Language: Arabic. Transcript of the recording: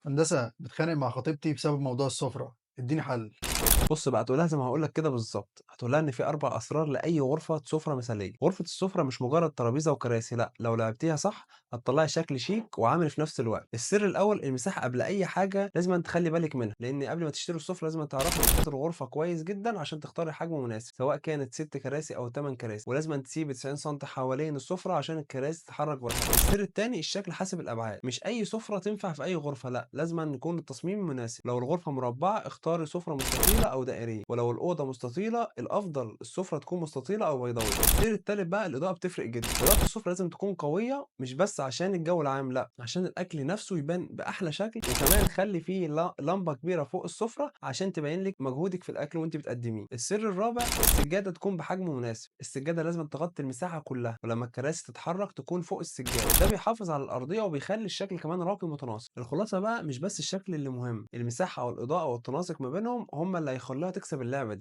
هندسة بتخانق مع خطيبتي بسبب موضوع السفرة، اديني حل. بُص بقى هتقول لها زي ما هاقول لك كده بالضبط، هتقول لها إن في 4 أسرار لأي غرفة سفرة مثالية، غرفة السفرة مش مجرد ترابيزة وكراسي لأ، لو لعبتيها صح هتطلّعي شكل شيك وعملي في نفس الوقت. السر الأول المساحة قبل أي حاجة لازمًا تخلّي بالِك منها، لإن قبل ما تشتري السفرة لازمًا تعرفي مساحة الغرفة كويس جدًا عشان تختاري حجم مناسب، سواء كانت 6 كراسي أو 8 كراسي، ولازمًا تسيبي 90 سم حوالين السفرة عشان الكراسي تتحرك براحتها. السر التاني الشكل حسب الأبعاد، مش أي سفرة تنفع في أي غرفة لأ، لازمًا يكون التصميم مناسب، لو الغرفة مربعة اختاري سفرة مستطيلة أو دائرية، ولو الأوضة مستطيلة الأفضل السفرة تكون مستطيلة أو بيضاوية. السر التالت بقى الإضاءة بتفرق جدًا، إضاءة السفرة لازم تكون قوية مش بس عشان الجو العام لأ، عشان الأكل نفسه يبان بأحلى شكل، وكمان خلّي في لمبة كبيرة فوق السفرة عشان تبين لِك مجهودِك في الأكل وأنتِ بتقدميه. السر الرابع السجادة تكون بحجم مناسب، السجادة لازمًا تغطي المساحة كلها، ولمّا الكراسي تتحرك تكون فوق السجادة، ده بيحافظ على الأرضية وبيخلّي الشكل كمان راقي ومتناسق. الخلاصة بقى مش بس الشكل اللي مهم، المساحة والإضاءة والتناسق ما بينهم هم اللي هيخلّوها تكسب اللعبة دي.